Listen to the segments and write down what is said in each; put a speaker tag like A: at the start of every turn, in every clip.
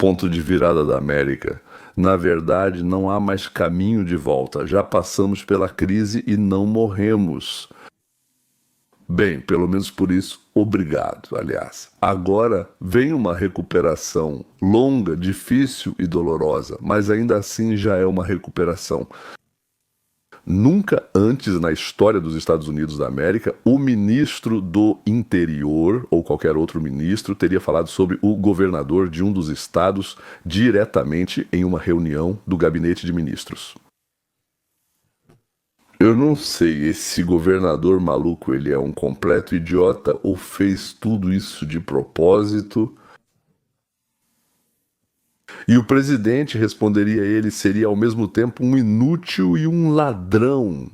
A: ponto de virada da América. Na verdade, não há mais caminho de volta. Já passamos pela crise e não morremos. Bem, pelo menos por isso, obrigado, aliás. Agora vem uma recuperação longa, difícil e dolorosa, mas ainda assim já é uma recuperação. Nunca antes na história dos Estados Unidos da América, o ministro do Interior, ou qualquer outro ministro, teria falado sobre o governador de um dos estados diretamente em uma reunião do gabinete de ministros. Eu não sei, esse governador maluco, ele é um completo idiota ou fez tudo isso de propósito? E o presidente, responderia ele, seria ao mesmo tempo um inútil e um ladrão.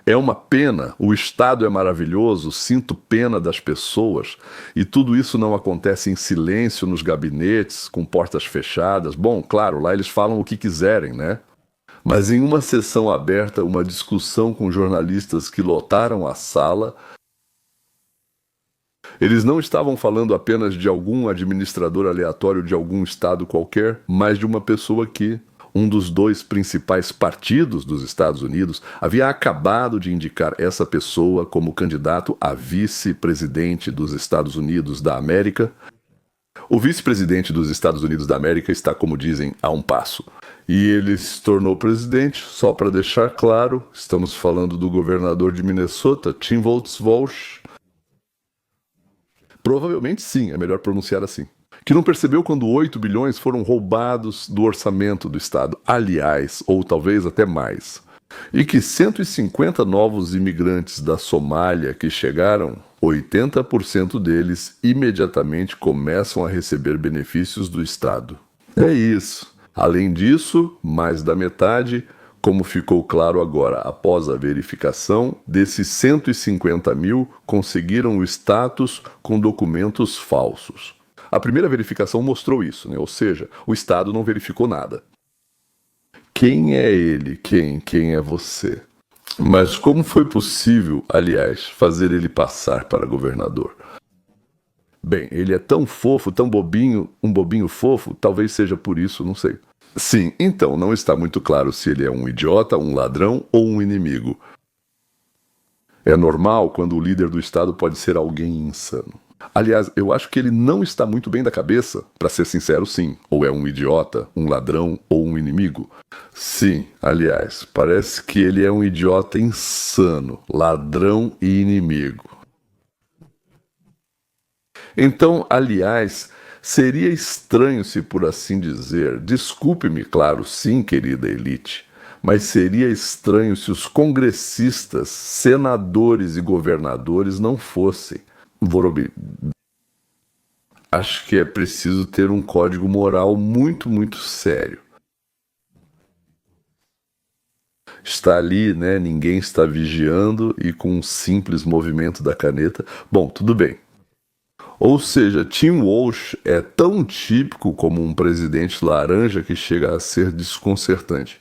A: É uma pena, o Estado é maravilhoso, sinto pena das pessoas, e tudo isso não acontece em silêncio nos gabinetes, com portas fechadas. Bom, claro, lá eles falam o que quiserem, né? Mas em uma sessão aberta, uma discussão com jornalistas que lotaram a sala, eles não estavam falando apenas de algum administrador aleatório de algum estado qualquer, mas de uma pessoa que um dos dois principais partidos dos Estados Unidos havia acabado de indicar essa pessoa como candidato a vice-presidente dos Estados Unidos da América. O vice-presidente dos Estados Unidos da América está, como dizem, a um passo. E ele se tornou presidente, só para deixar claro, estamos falando do governador de Minnesota, Tim Walz. Provavelmente sim, é melhor pronunciar assim. Que não percebeu quando 8 bilhões foram roubados do orçamento do Estado, aliás, ou talvez até mais. E que 150 novos imigrantes da Somália que chegaram, 80% deles imediatamente começam a receber benefícios do Estado. É isso. Além disso, mais da metade, como ficou claro agora após a verificação, desses 150 mil conseguiram o status com documentos falsos. A primeira verificação mostrou isso, né? Ou seja, o Estado não verificou nada. Quem é ele? Quem é você? Mas como foi possível, aliás, fazer ele passar para governador? Bem, ele é tão fofo, tão bobinho, um bobinho fofo, talvez seja por isso, não sei. Sim, então não está muito claro se ele é um idiota, um ladrão ou um inimigo. É normal quando o líder do Estado pode ser alguém insano. Aliás, eu acho que ele não está muito bem da cabeça, para ser sincero, sim. Ou é um idiota, um ladrão ou um inimigo? Sim, aliás, parece que ele é um idiota insano, ladrão e inimigo. Então, aliás, seria estranho se, por assim dizer, desculpe-me, claro, sim, querida elite, mas seria estranho se os congressistas, senadores e governadores não fossem. Vorobir, acho que é preciso ter um código moral muito, muito sério. Está ali, né? Ninguém está vigiando e com um simples movimento da caneta. Bom, tudo bem. Ou seja, Tim Walz é tão típico como um presidente laranja que chega a ser desconcertante.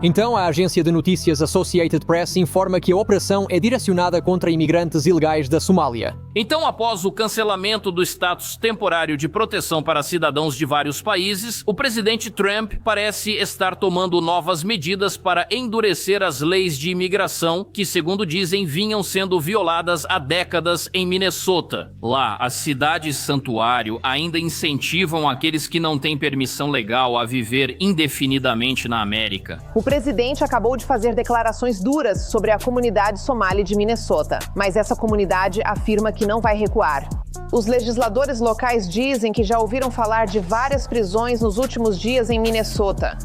B: Então, a agência de notícias Associated Press informa que a operação é direcionada contra imigrantes ilegais da Somália.
C: Então, após o cancelamento do status temporário de proteção para cidadãos de vários países, o presidente Trump parece estar tomando novas medidas para endurecer as leis de imigração que, segundo dizem, vinham sendo violadas há décadas em Minnesota. Lá, as cidades santuário ainda incentivam aqueles que não têm permissão legal a viver indefinidamente na América.
D: O presidente acabou de fazer declarações duras sobre a comunidade somali de Minnesota, mas essa comunidade afirma que não vai recuar. Os legisladores locais dizem que já ouviram falar de várias prisões nos últimos dias em Minnesota.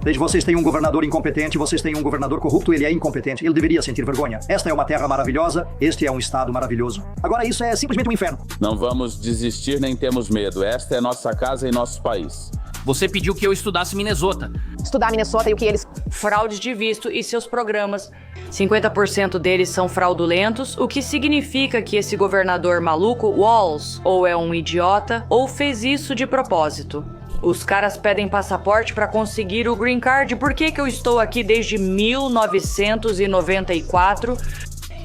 E: Desde vocês têm um governador incompetente, vocês têm um governador corrupto, ele é incompetente, ele deveria sentir vergonha. Esta é uma terra maravilhosa, este é um estado maravilhoso. Agora isso é simplesmente um inferno.
F: Não vamos desistir nem temos medo, esta é nossa casa e nosso país.
C: Você pediu que eu estudasse Minnesota.
D: Estudar Minnesota e o que eles...
G: Fraude de visto e seus programas. 50% deles são fraudulentos, o que significa que esse governador maluco, Walz, ou é um idiota, ou fez isso de propósito. Os caras pedem passaporte para conseguir o green card. Por que eu estou aqui desde 1994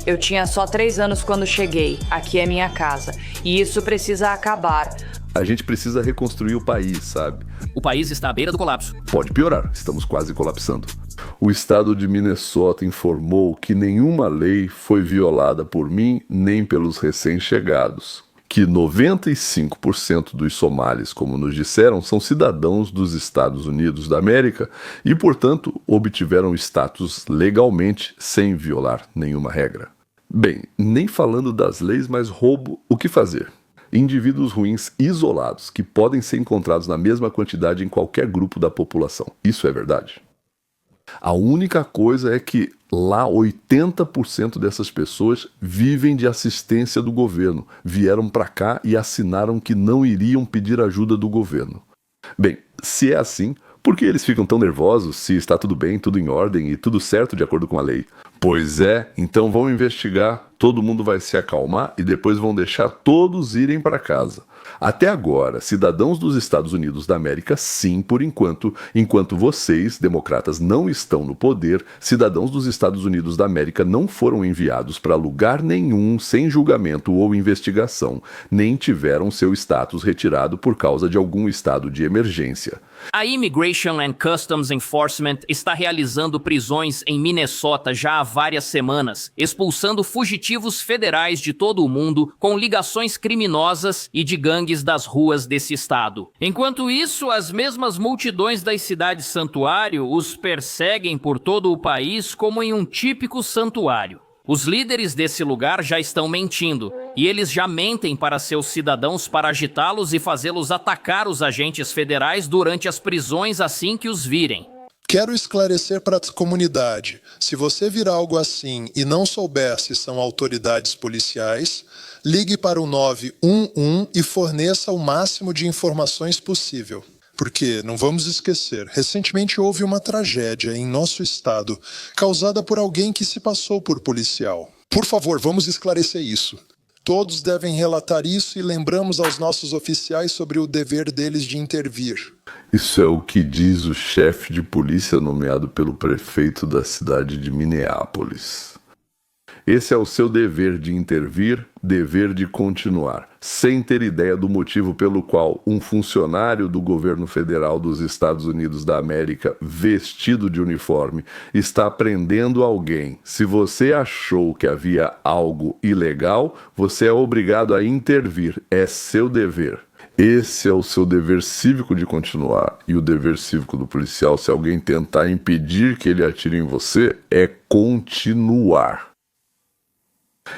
G: Eu tinha só 3 anos quando cheguei. Aqui é minha casa. E isso precisa acabar.
A: A gente precisa reconstruir o país, sabe?
C: O país está à beira do colapso.
A: Pode piorar, estamos quase colapsando. O estado de Minnesota informou que nenhuma lei foi violada por mim nem pelos recém-chegados. Que 95% dos somalis, como nos disseram, são cidadãos dos Estados Unidos da América e, portanto, obtiveram status legalmente sem violar nenhuma regra. Bem, nem falando das leis, mas roubo, o que fazer? Indivíduos ruins isolados que podem ser encontrados na mesma quantidade em qualquer grupo da população. Isso é verdade? A única coisa é que lá 80% dessas pessoas vivem de assistência do governo. Vieram para cá e assinaram que não iriam pedir ajuda do governo. Bem, se é assim, por que eles ficam tão nervosos se está tudo bem, tudo em ordem e tudo certo de acordo com a lei? Pois é, então vão investigar, todo mundo vai se acalmar e depois vão deixar todos irem para casa. Até agora, cidadãos dos Estados Unidos da América, sim, por enquanto vocês, democratas, não estão no poder, cidadãos dos Estados Unidos da América não foram enviados para lugar nenhum sem julgamento ou investigação, nem tiveram seu status retirado por causa de algum estado de emergência.
C: A Immigration and Customs Enforcement está realizando prisões em Minnesota já há várias semanas, expulsando fugitivos federais de todo o mundo com ligações criminosas e de gangues das ruas desse estado. Enquanto isso, as mesmas multidões das cidades santuário os perseguem por todo o país como em um típico santuário. Os líderes desse lugar já estão mentindo, e eles já mentem para seus cidadãos para agitá-los e fazê-los atacar os agentes federais durante as prisões assim que os virem.
H: Quero esclarecer para a comunidade, se você vir algo assim e não souber se são autoridades policiais, ligue para o 911 e forneça o máximo de informações possível. Porque, não vamos esquecer, recentemente houve uma tragédia em nosso estado, causada por alguém que se passou por policial. Por favor, vamos esclarecer isso. Todos devem relatar isso e lembramos aos nossos oficiais sobre o dever deles de intervir.
A: Isso é o que diz o chefe de polícia nomeado pelo prefeito da cidade de Minneapolis. Esse é o seu dever de intervir, dever de continuar, sem ter ideia do motivo pelo qual um funcionário do governo federal dos Estados Unidos da América, vestido de uniforme, está prendendo alguém. Se você achou que havia algo ilegal, você é obrigado a intervir, é seu dever. Esse é o seu dever cívico de continuar. E o dever cívico do policial, se alguém tentar impedir que ele atire em você, é continuar.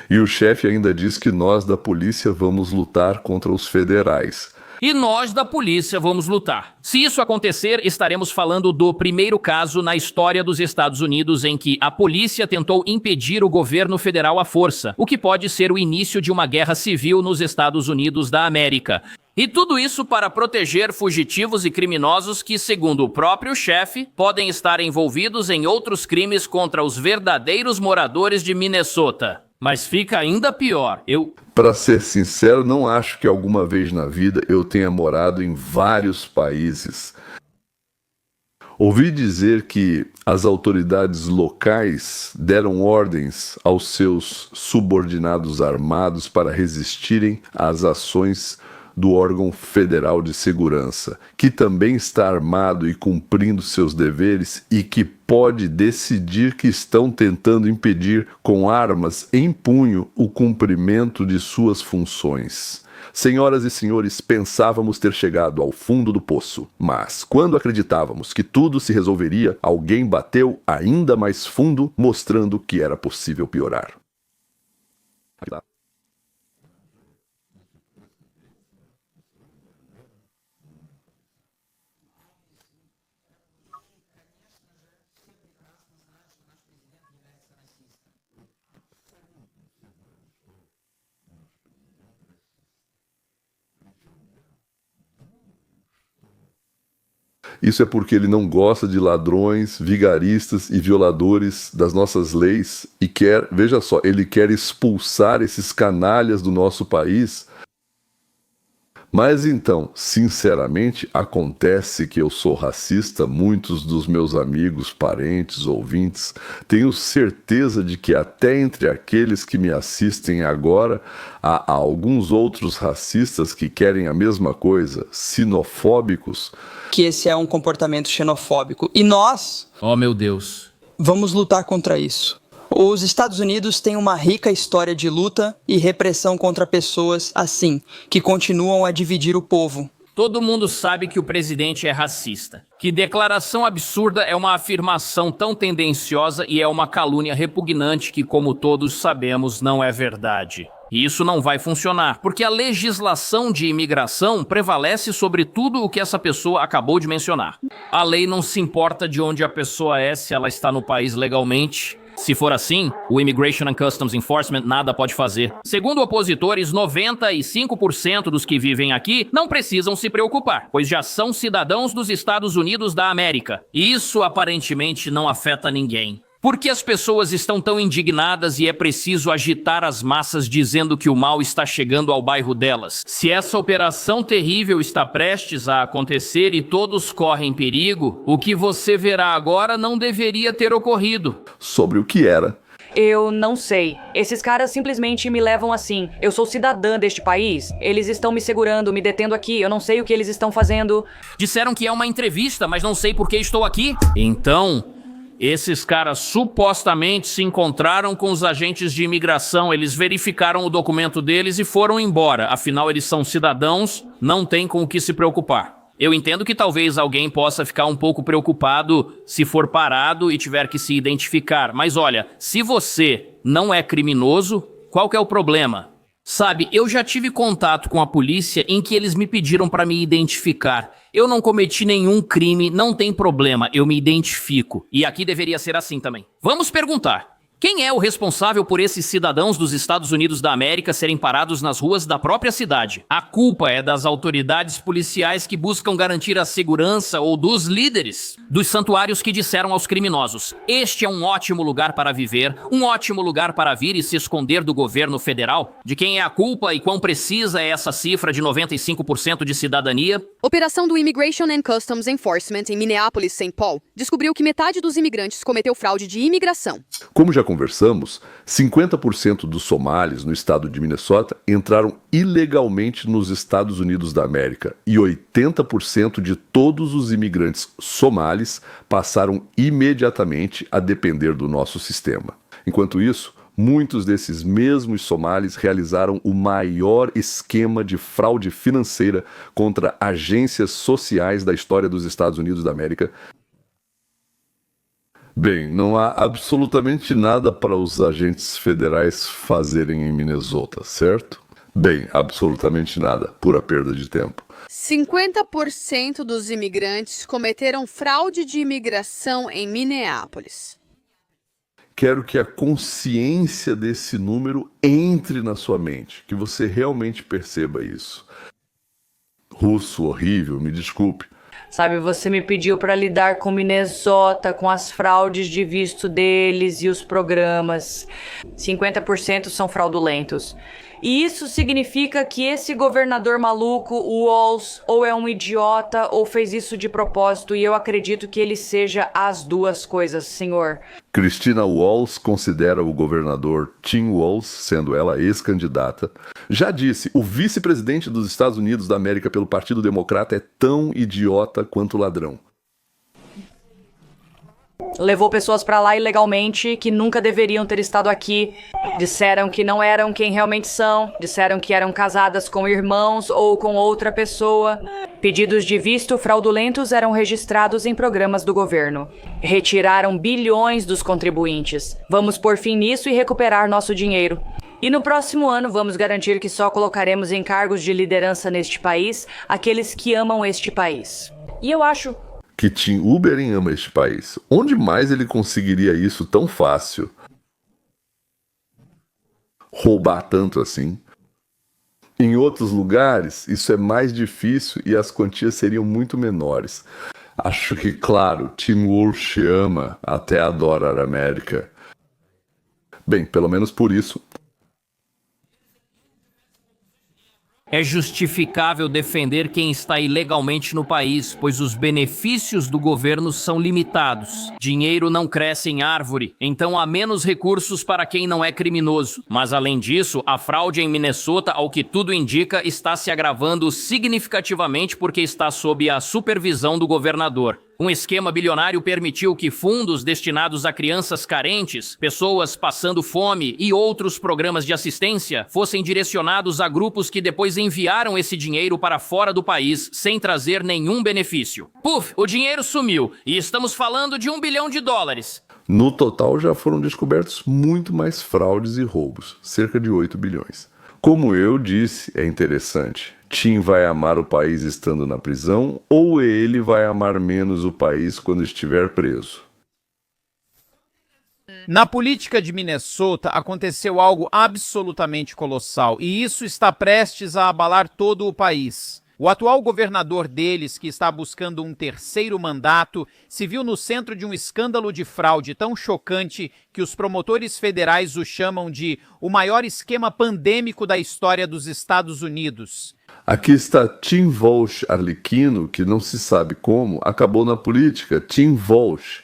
A: E o chefe ainda diz que nós da polícia vamos lutar contra os federais.
C: E nós da polícia vamos lutar. Se isso acontecer, estaremos falando do primeiro caso na história dos Estados Unidos em que a polícia tentou impedir o governo federal à força, o que pode ser o início de uma guerra civil nos Estados Unidos da América. E tudo isso para proteger fugitivos e criminosos que, segundo o próprio chefe, podem estar envolvidos em outros crimes contra os verdadeiros moradores de Minnesota. Mas fica ainda pior,
A: Para ser sincero, não acho que alguma vez na vida eu tenha morado em vários países. Ouvi dizer que as autoridades locais deram ordens aos seus subordinados armados para resistirem às ações do órgão federal de segurança, que também está armado e cumprindo seus deveres e que pode decidir que estão tentando impedir com armas em punho o cumprimento de suas funções. Senhoras e senhores, pensávamos ter chegado ao fundo do poço, mas quando acreditávamos que tudo se resolveria, alguém bateu ainda mais fundo, mostrando que era possível piorar. Isso é porque ele não gosta de ladrões, vigaristas e violadores das nossas leis e quer, veja só, ele quer expulsar esses canalhas do nosso país Mas então, sinceramente, acontece que eu sou racista, muitos dos meus amigos, parentes, ouvintes, tenho certeza de que até entre aqueles que me assistem agora, há alguns outros racistas que querem a mesma coisa, sinofóbicos.
I: Que esse é um comportamento xenofóbico. E nós...
C: Oh, meu Deus.
I: Vamos lutar contra isso. Os Estados Unidos têm uma rica história de luta e repressão contra pessoas assim, que continuam a dividir o povo.
C: Todo mundo sabe que o presidente é racista. Que declaração absurda é uma afirmação tão tendenciosa e é uma calúnia repugnante que, como todos sabemos, não é verdade. E isso não vai funcionar, porque a legislação de imigração prevalece sobre tudo o que essa pessoa acabou de mencionar. A lei não se importa de onde a pessoa é, se ela está no país legalmente. Se for assim, o Immigration and Customs Enforcement nada pode fazer. Segundo opositores, 95% dos que vivem aqui não precisam se preocupar, pois já são cidadãos dos Estados Unidos da América. E isso aparentemente não afeta ninguém. Por que as pessoas estão tão indignadas e é preciso agitar as massas dizendo que o mal está chegando ao bairro delas? Se essa operação terrível está prestes a acontecer e todos correm perigo, o que você verá agora não deveria ter ocorrido.
A: Sobre o que era.
G: Eu não sei. Esses caras simplesmente me levam assim. Eu sou cidadã deste país. Eles estão me segurando, me detendo aqui. Eu não sei o que eles estão fazendo.
C: Disseram que é uma entrevista, mas não sei por que estou aqui. Então... esses caras supostamente se encontraram com os agentes de imigração, eles verificaram o documento deles e foram embora. Afinal, eles são cidadãos, não tem com o que se preocupar. Eu entendo que talvez alguém possa ficar um pouco preocupado se for parado e tiver que se identificar. Mas olha, se você não é criminoso, qual que é o problema? Sabe, eu já tive contato com a polícia em que eles me pediram para me identificar. Eu não cometi nenhum crime, não tem problema, eu me identifico. E aqui deveria ser assim também. Vamos perguntar. Quem é o responsável por esses cidadãos dos Estados Unidos da América serem parados nas ruas da própria cidade? A culpa é das autoridades policiais que buscam garantir a segurança ou dos líderes dos santuários que disseram aos criminosos: este é um ótimo lugar para viver, um ótimo lugar para vir e se esconder do governo federal? De quem é a culpa e quão precisa é essa cifra de 95% de cidadania?
J: Operação do Immigration and Customs Enforcement em Minneapolis, St. Paul, descobriu que metade dos imigrantes cometeu fraude de imigração.
A: Como já conversamos, 50% dos somalis no estado de Minnesota entraram ilegalmente nos Estados Unidos da América e 80% de todos os imigrantes somalis passaram imediatamente a depender do nosso sistema. Enquanto isso, muitos desses mesmos somalis realizaram o maior esquema de fraude financeira contra agências sociais da história dos Estados Unidos da América. Bem, não há absolutamente nada para os agentes federais fazerem em Minnesota, certo? Bem, absolutamente nada, pura perda de tempo.
J: 50% dos imigrantes cometeram fraude de imigração em Minneapolis.
A: Quero que a consciência desse número entre na sua mente, que você realmente perceba isso. Russo horrível, me desculpe.
G: Sabe, você me pediu para lidar com Minnesota, com as fraudes de visto deles e os programas. 50% são fraudulentos. E isso significa que esse governador maluco, o Walz, ou é um idiota ou fez isso de propósito, e eu acredito que ele seja as duas coisas, senhor.
A: Christina Walz considera o governador Tim Walz, sendo ela ex-candidata. Já disse, o vice-presidente dos Estados Unidos da América pelo Partido Democrata é tão idiota quanto ladrão.
G: Levou pessoas pra lá ilegalmente que nunca deveriam ter estado aqui. Disseram que não eram quem realmente são. Disseram que eram casadas com irmãos ou com outra pessoa. Pedidos de visto fraudulentos eram registrados em programas do governo. Retiraram bilhões dos contribuintes. Vamos pôr fim nisso e recuperar nosso dinheiro. E no próximo ano vamos garantir que só colocaremos em cargos de liderança neste país aqueles que amam este país. E eu acho
A: que Tim Ubering ama este país. Onde mais ele conseguiria isso tão fácil? Roubar tanto assim? Em outros lugares, isso é mais difícil e as quantias seriam muito menores. Acho que, claro, Tim Walz ama, até adora a América. Bem, pelo menos por isso.
C: É justificável defender quem está ilegalmente no país, pois os benefícios do governo são limitados. Dinheiro não cresce em árvore, então há menos recursos para quem não é criminoso. Mas além disso, a fraude em Minnesota, ao que tudo indica, está se agravando significativamente porque está sob a supervisão do governador. Um esquema bilionário permitiu que fundos destinados a crianças carentes, pessoas passando fome e outros programas de assistência fossem direcionados a grupos que depois enviaram esse dinheiro para fora do país sem trazer nenhum benefício. Puf, o dinheiro sumiu e estamos falando de $1 bilhão.
A: No total já foram descobertos muito mais fraudes e roubos, cerca de 8 bilhões. Como eu disse, é interessante. Tim vai amar o país estando na prisão ou ele vai amar menos o país quando estiver preso?
K: Na política de Minnesota aconteceu algo absolutamente colossal e isso está prestes a abalar todo o país. O atual governador deles, que está buscando um terceiro mandato, se viu no centro de um escândalo de fraude tão chocante que os promotores federais o chamam de o maior esquema pandêmico da história dos Estados Unidos.
A: Aqui está Tim Walsh Arlequino, que não se sabe como, acabou na política. Tim Walsh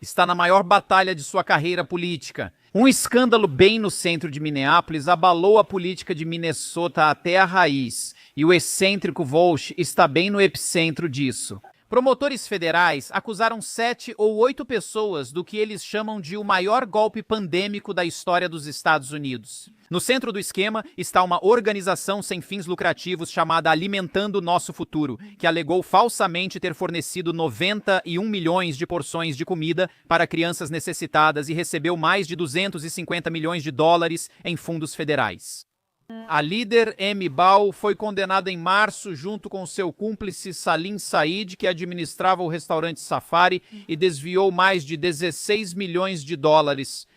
K: está na maior batalha de sua carreira política. Um escândalo bem no centro de Minneapolis abalou a política de Minnesota até a raiz, e o excêntrico Walsh está bem no epicentro disso. Promotores federais acusaram 7 ou 8 pessoas do que eles chamam de o maior golpe pandêmico da história dos Estados Unidos. No centro do esquema está uma organização sem fins lucrativos chamada Alimentando o Nosso Futuro, que alegou falsamente ter fornecido 91 milhões de porções de comida para crianças necessitadas e recebeu mais de $250 milhões em fundos federais. A líder Amy Ball foi condenada em março junto com seu cúmplice Salim Said, que administrava o restaurante Safari e desviou mais de $16 milhões.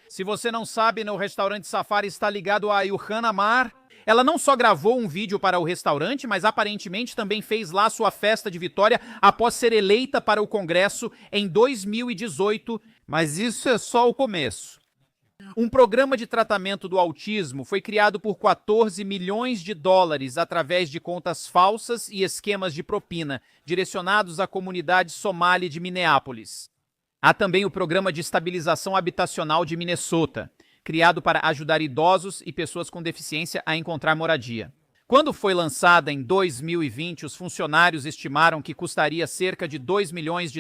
K: Se você não sabe, o restaurante Safari está ligado a Ilhan Omar. Ela não só gravou um vídeo para o restaurante, mas aparentemente também fez lá sua festa de vitória após ser eleita para o Congresso em 2018. Mas isso é só o começo. Um programa de tratamento do autismo foi criado por $14 milhões através de contas falsas e esquemas de propina, direcionados à comunidade somali de Minneapolis. Há também o Programa de Estabilização Habitacional de Minnesota, criado para ajudar idosos e pessoas com deficiência a encontrar moradia. Quando foi lançada em 2020, os funcionários estimaram que custaria cerca de $2 milhões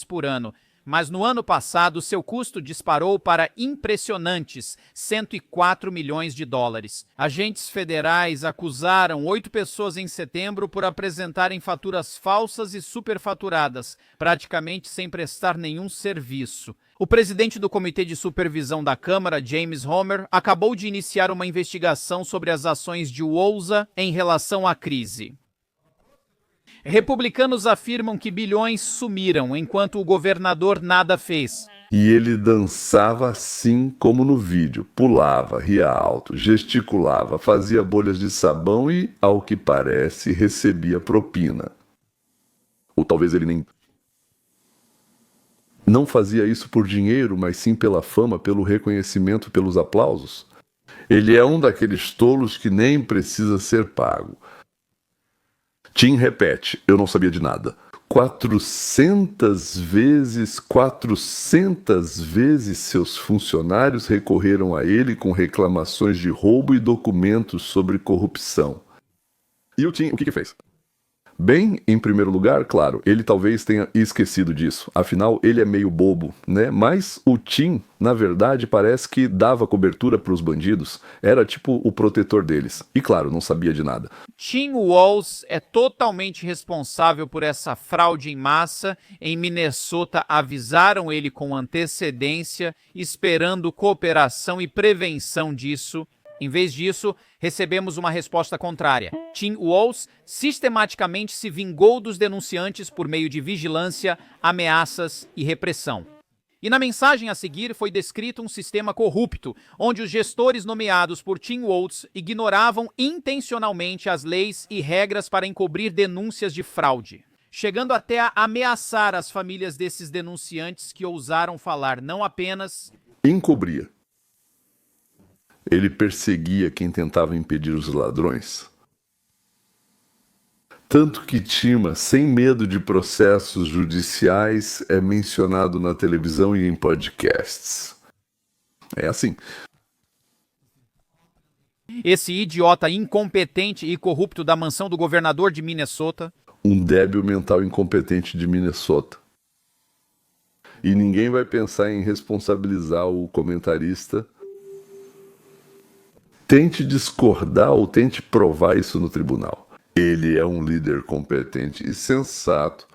K: por ano, mas no ano passado seu custo disparou para impressionantes $104 milhões. Agentes federais acusaram 8 pessoas em setembro por apresentarem faturas falsas e superfaturadas, praticamente sem prestar nenhum serviço. O presidente do Comitê de Supervisão da Câmara, James Homer, acabou de iniciar uma investigação sobre as ações de Wowza em relação à crise. Republicanos afirmam que bilhões sumiram, enquanto o governador nada fez.
A: E ele dançava assim como no vídeo, pulava, ria alto, gesticulava, fazia bolhas de sabão e, ao que parece, recebia propina. Ou talvez ele não fazia isso por dinheiro, mas sim pela fama, pelo reconhecimento, pelos aplausos. Ele é um daqueles tolos que nem precisa ser pago. Tim repete, eu não sabia de nada. 400 vezes seus funcionários recorreram a ele com reclamações de roubo e documentos sobre corrupção. E o Tim, o que fez? Bem, em primeiro lugar, claro, ele talvez tenha esquecido disso. Afinal, ele é meio bobo, né? Mas o Tim, na verdade, parece que dava cobertura para os bandidos. Era tipo o protetor deles. E claro, não sabia de nada.
K: Tim Walz é totalmente responsável por essa fraude em massa. Em Minnesota, avisaram ele com antecedência, esperando cooperação e prevenção disso. Em vez disso, recebemos uma resposta contrária. Tim Walz sistematicamente se vingou dos denunciantes por meio de vigilância, ameaças e repressão. E na mensagem a seguir foi descrito um sistema corrupto, onde os gestores nomeados por Tim Walz ignoravam intencionalmente as leis e regras para encobrir denúncias de fraude, chegando até a ameaçar as famílias desses denunciantes que ousaram falar não apenas...
A: encobria. Ele perseguia quem tentava impedir os ladrões. Tanto que Tima, sem medo de processos judiciais, é mencionado na televisão e em podcasts. É assim.
K: Esse idiota incompetente e corrupto da mansão do governador de Minnesota.
A: Um débil mental incompetente de Minnesota. E ninguém vai pensar em responsabilizar o comentarista. Tente discordar ou tente provar isso no tribunal. Ele é um líder competente e sensato.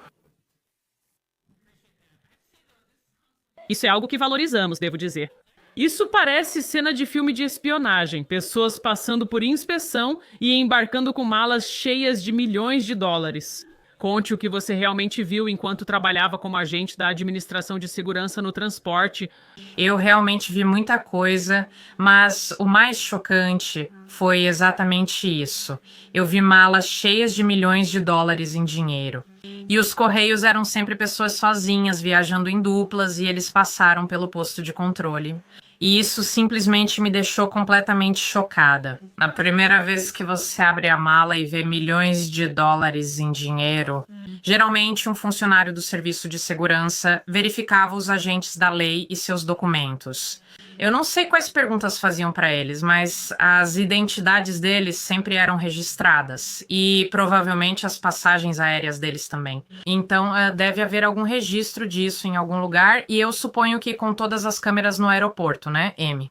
L: Isso é algo que valorizamos, devo dizer. Isso parece cena de filme de espionagem. Pessoas passando por inspeção e embarcando com malas cheias de milhões de dólares. Conte o que você realmente viu enquanto trabalhava como agente da Administração de Segurança no Transporte.
M: Eu realmente vi muita coisa, mas o mais chocante foi exatamente isso. Eu vi malas cheias de milhões de dólares em dinheiro. E os correios eram sempre pessoas sozinhas, viajando em duplas, e eles passaram pelo posto de controle. E isso simplesmente me deixou completamente chocada. Na primeira vez que você abre a mala e vê milhões de dólares em dinheiro, geralmente um funcionário do serviço de segurança verificava os agentes da lei e seus documentos. Eu não sei quais perguntas faziam para eles, mas as identidades deles sempre eram registradas e provavelmente as passagens aéreas deles também. Então deve haver algum registro disso em algum lugar e eu suponho que com todas as câmeras no aeroporto, né, M?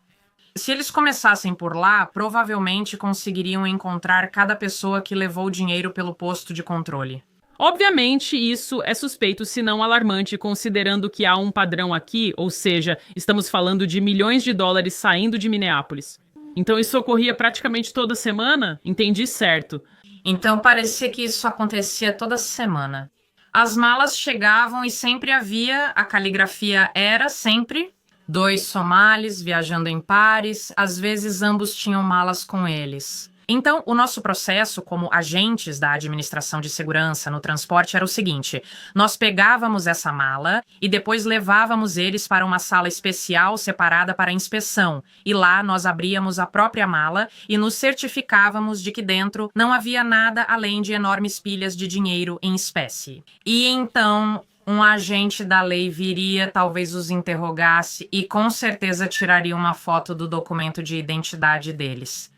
M: Se eles começassem por lá, provavelmente conseguiriam encontrar cada pessoa que levou dinheiro pelo posto de controle.
L: Obviamente, isso é suspeito, se não alarmante, considerando que há um padrão aqui, ou seja, estamos falando de milhões de dólares saindo de Minneapolis. Então isso ocorria praticamente toda semana? Entendi certo.
M: Então parecia que isso acontecia toda semana. As malas chegavam e sempre havia, a caligrafia era sempre 2 somalis viajando em pares, às vezes ambos tinham malas com eles. Então, o nosso processo como agentes da administração de segurança no transporte era o seguinte: nós pegávamos essa mala e depois levávamos eles para uma sala especial separada para inspeção. E lá nós abríamos a própria mala e nos certificávamos de que dentro não havia nada além de enormes pilhas de dinheiro em espécie. E então um agente da lei viria, talvez os interrogasse e com certeza tiraria uma foto do documento de identidade deles.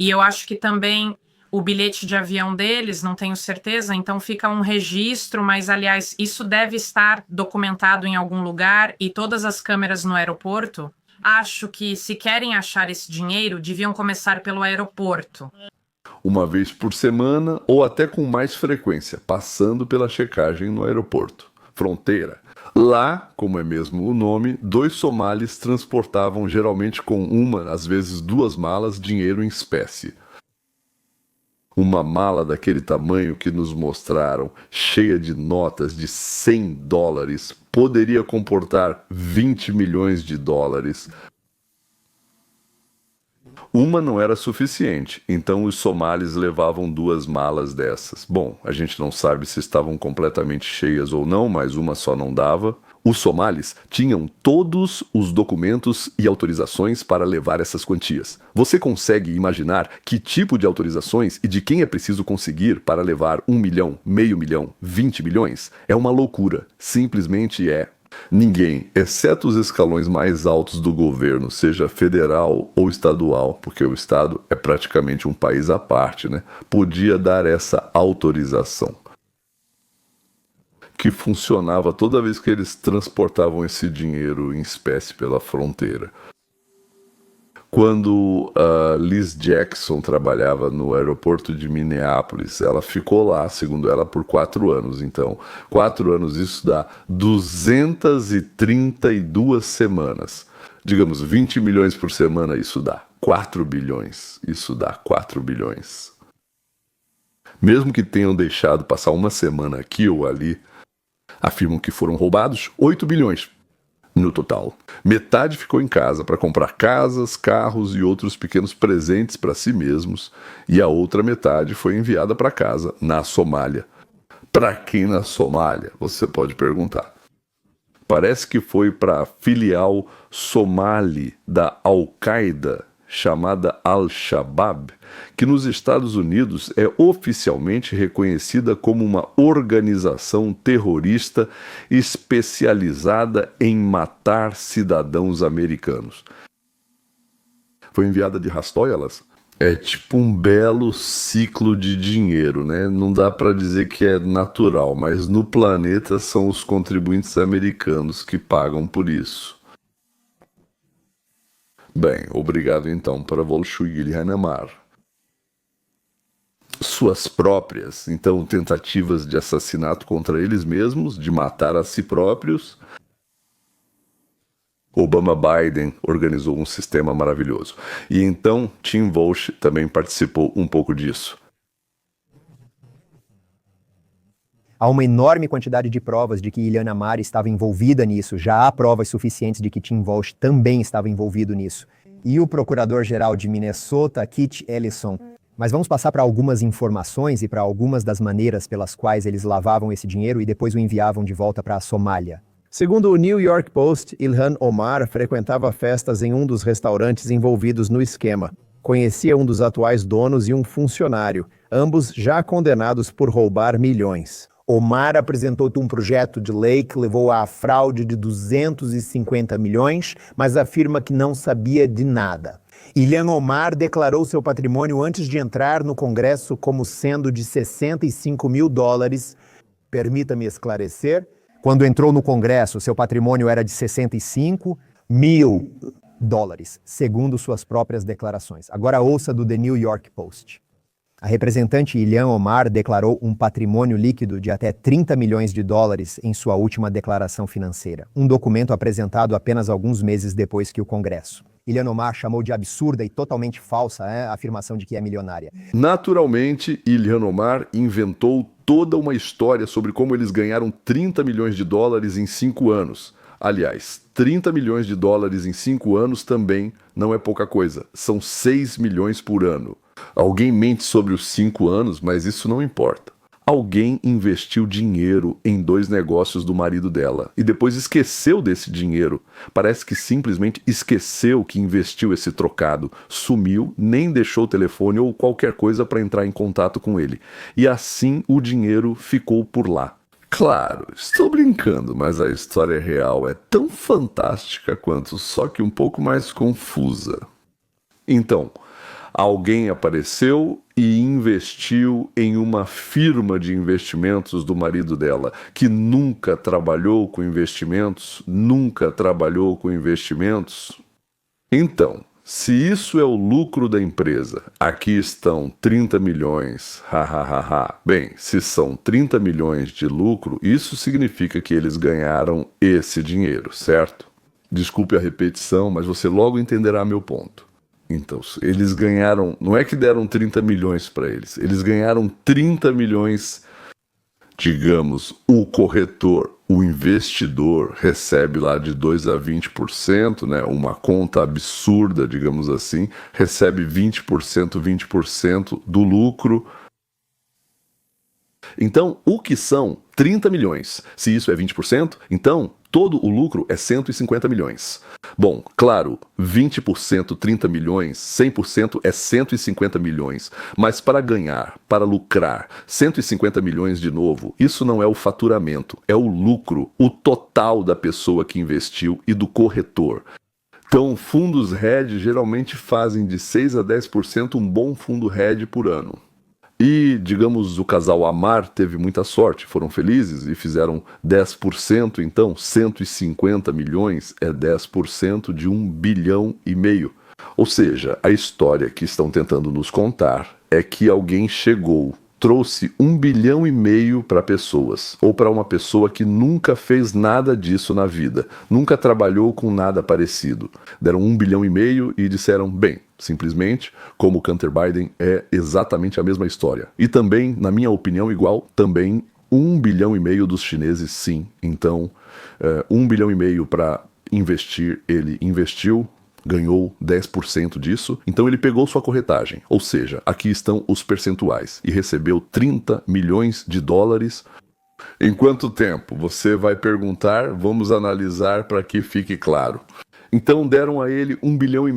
M: E eu acho que também o bilhete de avião deles, não tenho certeza, então fica um registro, mas aliás, isso deve estar documentado em algum lugar e todas as câmeras no aeroporto. Acho que se querem achar esse dinheiro, deviam começar pelo aeroporto.
A: Uma vez por semana ou até com mais frequência, passando pela checagem no aeroporto. Fronteira. Lá, como é mesmo o nome, 2 somalis transportavam geralmente com uma, às vezes 2 malas, dinheiro em espécie. Uma mala daquele tamanho que nos mostraram, cheia de notas de 100 dólares, poderia comportar 20 milhões de dólares. Uma não era suficiente, então os somalis levavam 2 malas dessas. Bom, a gente não sabe se estavam completamente cheias ou não, mas uma só não dava. Os somalis tinham todos os documentos e autorizações para levar essas quantias. Você consegue imaginar que tipo de autorizações e de quem é preciso conseguir para levar 1 milhão, meio milhão, 20 milhões? É uma loucura, simplesmente é. Ninguém, exceto os escalões mais altos do governo, seja federal ou estadual, porque o estado é praticamente um país à parte, né? Podia dar essa autorização. Que funcionava toda vez que eles transportavam esse dinheiro em espécie pela fronteira. Quando Liz Jackson trabalhava no aeroporto de Minneapolis, ela ficou lá, segundo ela, por 4 anos. Então, 4 anos, isso dá 232 semanas. Digamos, 20 milhões por semana, isso dá 4 bilhões. Isso dá 4 bilhões. Mesmo que tenham deixado passar uma semana aqui ou ali, afirmam que foram roubados 8 bilhões. No total, metade ficou em casa para comprar casas, carros e outros pequenos presentes para si mesmos, e a outra metade foi enviada para casa, na Somália. Para quem na Somália? Você pode perguntar. Parece que foi para a filial somali da Al-Qaeda chamada Al-Shabaab, que nos Estados Unidos é oficialmente reconhecida como uma organização terrorista especializada em matar cidadãos americanos. Foi enviada de Rastoilas? É tipo um belo ciclo de dinheiro, né? Não dá para dizer que é natural, mas no planeta são os contribuintes americanos que pagam por isso. Bem, obrigado então para Volshu e Ilhan-Omar. Suas próprias, então, tentativas de assassinato contra eles mesmos, de matar a si próprios. Obama-Biden organizou um sistema maravilhoso. E então Tim Walsh também participou um pouco disso.
N: Há uma enorme quantidade de provas de que Ilhan-Omar estava envolvida nisso. Já há provas suficientes de que Tim Walsh também estava envolvido nisso. E o procurador-geral de Minnesota, Keith Ellison. Mas vamos passar para algumas informações e para algumas das maneiras pelas quais eles lavavam esse dinheiro e depois o enviavam de volta para a Somália.
O: Segundo o New York Post, Ilhan-Omar frequentava festas em um dos restaurantes envolvidos no esquema. Conhecia um dos atuais donos e um funcionário, ambos já condenados por roubar milhões.
P: Omar apresentou um projeto de lei que levou à fraude de 250 milhões, mas afirma que não sabia de nada. Ilhan-Omar declarou seu patrimônio antes de entrar no Congresso como sendo de 65 mil dólares. Permita-me esclarecer.
N: Quando entrou no Congresso, seu patrimônio era de 65 mil dólares, segundo suas próprias declarações. Agora ouça do The New York Post. A representante Ilhan-Omar declarou um patrimônio líquido de até 30 milhões de dólares em sua última declaração financeira, um documento apresentado apenas alguns meses depois que o Congresso. Ilhan-Omar chamou de absurda e totalmente falsa a afirmação de que é milionária.
A: Naturalmente, Ilhan-Omar inventou toda uma história sobre como eles ganharam 30 milhões de dólares em 5 anos. Aliás, 30 milhões de dólares em 5 anos também não é pouca coisa. São 6 milhões por ano. Alguém mente sobre os 5 anos, mas isso não importa. Alguém investiu dinheiro em 2 negócios do marido dela e depois esqueceu desse dinheiro. Parece que simplesmente esqueceu que investiu esse trocado, sumiu, nem deixou o telefone ou qualquer coisa para entrar em contato com ele. E assim o dinheiro ficou por lá. Claro, estou brincando, mas a história real é tão fantástica quanto, só que um pouco mais confusa. Então, alguém apareceu e investiu em uma firma de investimentos do marido dela, que nunca trabalhou com investimentos. Então, se isso é o lucro da empresa, aqui estão 30 milhões, Bem, se são 30 milhões de lucro, isso significa que eles ganharam esse dinheiro, certo? Desculpe a repetição, mas você logo entenderá meu ponto. Então, eles ganharam, não é que deram 30 milhões para eles, eles ganharam 30 milhões, digamos, o corretor, o investidor recebe lá de 2 a 20%, né, uma conta absurda, digamos assim, recebe 20% do lucro. Então, o que são 30 milhões? Se isso é 20%, então todo o lucro é 150 milhões. Bom, claro, 20%, 30 milhões, 100% é 150 milhões. Mas para ganhar, para lucrar 150 milhões de novo, isso não é o faturamento, é o lucro, o total da pessoa que investiu e do corretor. Então, fundos hedge geralmente fazem de 6 a 10% um bom fundo hedge por ano. E, digamos, o casal Amar teve muita sorte, foram felizes e fizeram 10%, então 150 milhões é 10% de 1,5 bilhão. Ou seja, a história que estão tentando nos contar é que alguém chegou, trouxe 1,5 bilhão para pessoas, ou para uma pessoa que nunca fez nada disso na vida, nunca trabalhou com nada parecido. Deram 1,5 bilhão e disseram, bem, simplesmente, como o Hunter Biden, é exatamente a mesma história. E também, na minha opinião, igual, também 1,5 bilhão dos chineses, sim. Então, 1,5 bilhão para investir, ele investiu, ganhou 10% disso, então ele pegou sua corretagem, ou seja, aqui estão os percentuais, e recebeu 30 milhões de dólares. Em quanto tempo? Você vai perguntar, vamos analisar para que fique claro. Então deram a ele $1,5 bilhão e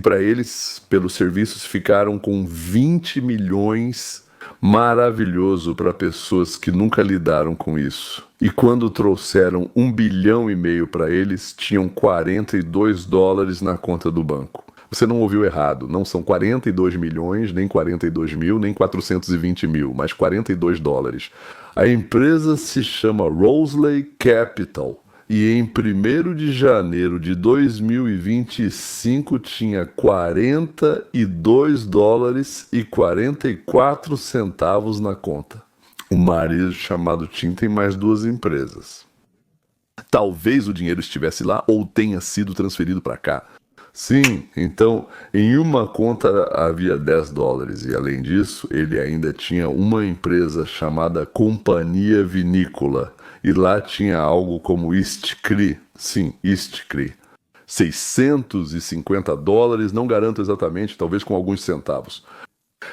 A: para eles, pelos serviços, ficaram com 20 milhões. Maravilhoso para pessoas que nunca lidaram com isso. E quando trouxeram $1,5 bilhão para eles, tinham $42 na conta do banco. Você não ouviu errado, não são 42 milhões, nem 42 mil, nem 420 mil, mas $42. A empresa se chama Roseley Capital. E em 1º de janeiro de 2025 tinha $42,44 na conta. O marido chamado Tim tem mais 2 empresas. Talvez o dinheiro estivesse lá ou tenha sido transferido para cá. Sim, então em uma conta havia $10 e além disso ele ainda tinha uma empresa chamada Companhia Vinícola. E lá tinha algo como Istcri, sim, Istcri, $650, não garanto exatamente, talvez com alguns centavos.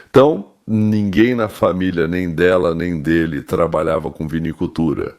A: Então, ninguém na família, nem dela, nem dele, trabalhava com vinicultura.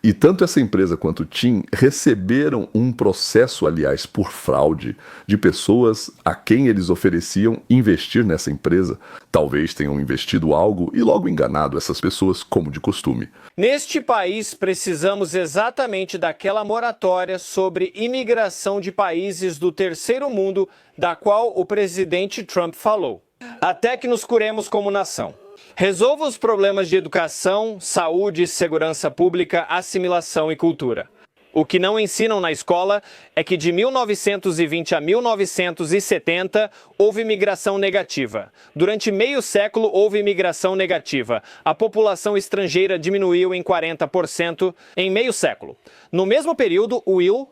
A: E tanto essa empresa quanto o Tim receberam um processo, aliás, por fraude, de pessoas a quem eles ofereciam investir nessa empresa. Talvez tenham investido algo e logo enganado essas pessoas, como de costume.
Q: Neste país, precisamos exatamente daquela moratória sobre imigração de países do terceiro mundo, da qual o presidente Trump falou. Até que nos curemos como nação. Resolva os problemas de educação, saúde, segurança pública, assimilação e cultura. O que não ensinam na escola é que de 1920 a 1970 houve imigração negativa. Durante meio século houve imigração negativa. A população estrangeira diminuiu em 40% em meio século. No mesmo período,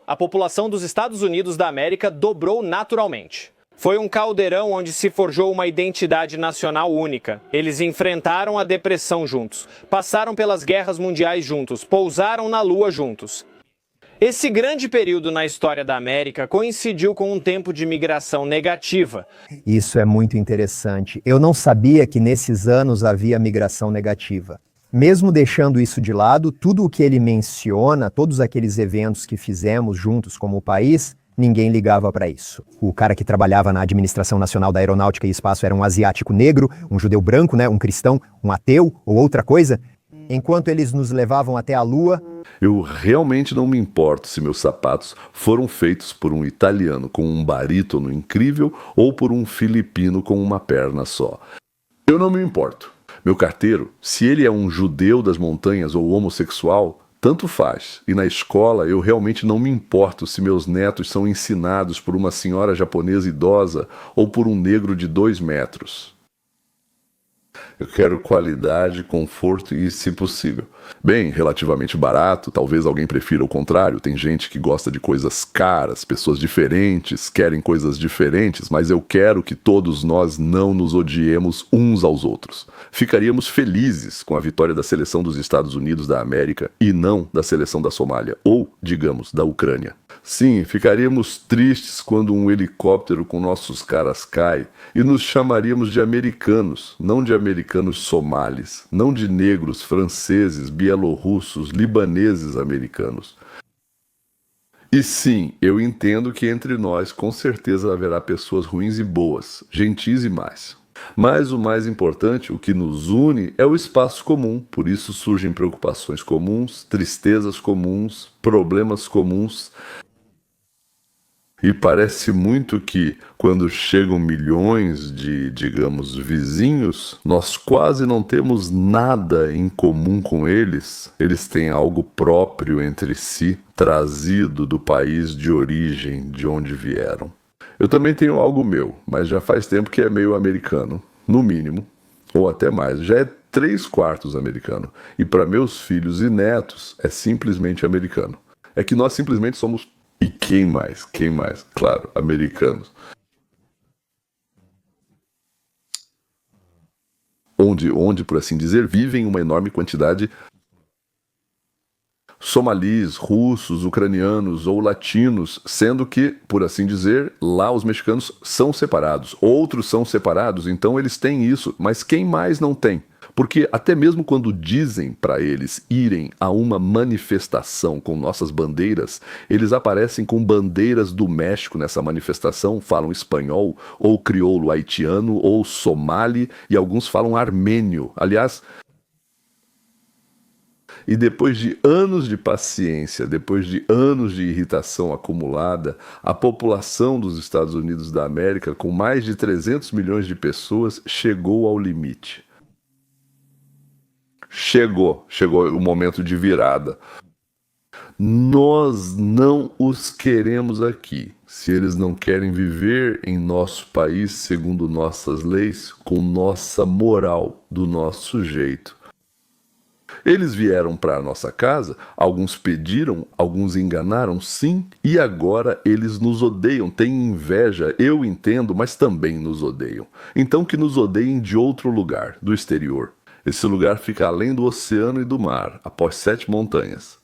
Q: a população dos Estados Unidos da América dobrou naturalmente. Foi um caldeirão onde se forjou uma identidade nacional única. Eles enfrentaram a depressão juntos, passaram pelas guerras mundiais juntos, pousaram na Lua juntos. Esse grande período na história da América coincidiu com um tempo de migração negativa.
N: Isso é muito interessante. Eu não sabia que nesses anos havia migração negativa. Mesmo deixando isso de lado, tudo o que ele menciona, todos aqueles eventos que fizemos juntos como país, ninguém ligava para isso. O cara que trabalhava na Administração Nacional da Aeronáutica e Espaço era um asiático negro, um judeu branco, um cristão, um ateu ou outra coisa. Enquanto eles nos levavam até a Lua...
A: Eu realmente não me importo se meus sapatos foram feitos por um italiano com um barítono incrível ou por um filipino com uma perna só. Eu não me importo. Meu carteiro, se ele é um judeu das montanhas ou homossexual... Tanto faz. E na escola eu realmente não me importo se meus netos são ensinados por uma senhora japonesa idosa ou por um negro de 2 metros. Eu quero qualidade, conforto e, se possível, bem, relativamente barato. Talvez alguém prefira o contrário. Tem gente que gosta de coisas caras, pessoas diferentes, querem coisas diferentes, mas eu quero que todos nós não nos odiemos uns aos outros. Ficaríamos felizes com a vitória da seleção dos Estados Unidos da América e não da seleção da Somália, ou, digamos, da Ucrânia. Sim, ficaríamos tristes quando um helicóptero com nossos caras cai e nos chamaríamos de americanos, não de americanos somalis, não de negros, franceses, bielorrussos, libaneses americanos. E sim, eu entendo que entre nós com certeza haverá pessoas ruins e boas, gentis e más. Mas o mais importante, o que nos une, é o espaço comum. Por isso surgem preocupações comuns, tristezas comuns, problemas comuns. E parece muito que, quando chegam milhões de, digamos, vizinhos, nós quase não temos nada em comum com eles. Eles têm algo próprio entre si, trazido do país de origem, de onde vieram. Eu também tenho algo meu, mas já faz tempo que é meio americano, no mínimo, ou até mais. Já é 3/4 americano. E para meus filhos e netos é simplesmente americano. É que nós simplesmente somos... E quem mais? Quem mais? Claro, americanos. Onde, por assim dizer, vivem uma enorme quantidade somalis, russos, ucranianos ou latinos, sendo que, por assim dizer, lá os mexicanos são separados. Outros são separados, então eles têm isso, mas quem mais não tem? Porque até mesmo quando dizem para eles irem a uma manifestação com nossas bandeiras, eles aparecem com bandeiras do México nessa manifestação, falam espanhol, ou crioulo haitiano, ou somali, e alguns falam armênio. Aliás, e depois de anos de paciência, depois de anos de irritação acumulada, a população dos Estados Unidos da América, com mais de 300 milhões de pessoas, chegou ao limite. Chegou o momento de virada. Nós não os queremos aqui. Se eles não querem viver em nosso país segundo nossas leis, com nossa moral, do nosso jeito. Eles vieram para a nossa casa, alguns pediram, alguns enganaram, sim, e agora eles nos odeiam, têm inveja, eu entendo, mas também nos odeiam. Então que nos odeiem de outro lugar, do exterior. Esse lugar fica além do oceano e do mar, após 7 montanhas.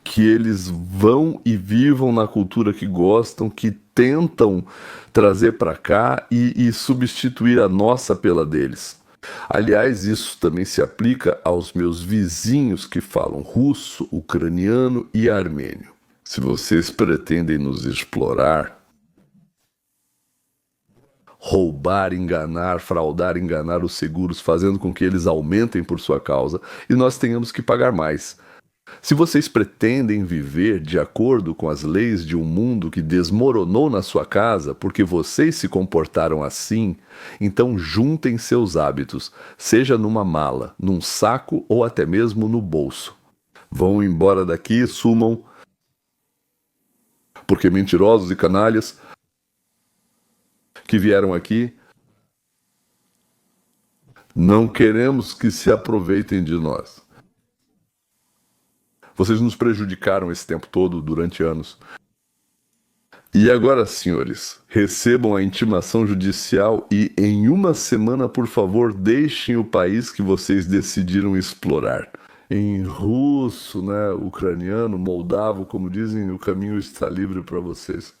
A: Que eles vão e vivam na cultura que gostam, que tentam trazer para cá e substituir a nossa pela deles. Aliás, isso também se aplica aos meus vizinhos que falam russo, ucraniano e armênio. Se vocês pretendem nos explorar, roubar, enganar, fraudar, enganar os seguros, fazendo com que eles aumentem por sua causa e nós tenhamos que pagar mais. Se vocês pretendem viver de acordo com as leis de um mundo que desmoronou na sua casa porque vocês se comportaram assim, então juntem seus hábitos, seja numa mala, num saco ou até mesmo no bolso. Vão embora daqui e sumam, porque mentirosos e canalhas que vieram aqui, não queremos que se aproveitem de nós. Vocês nos prejudicaram esse tempo todo, durante anos. E agora, senhores, recebam a intimação judicial e, em uma semana, por favor, deixem o país que vocês decidiram explorar. Em russo, ucraniano, moldavo, como dizem, o caminho está livre para vocês.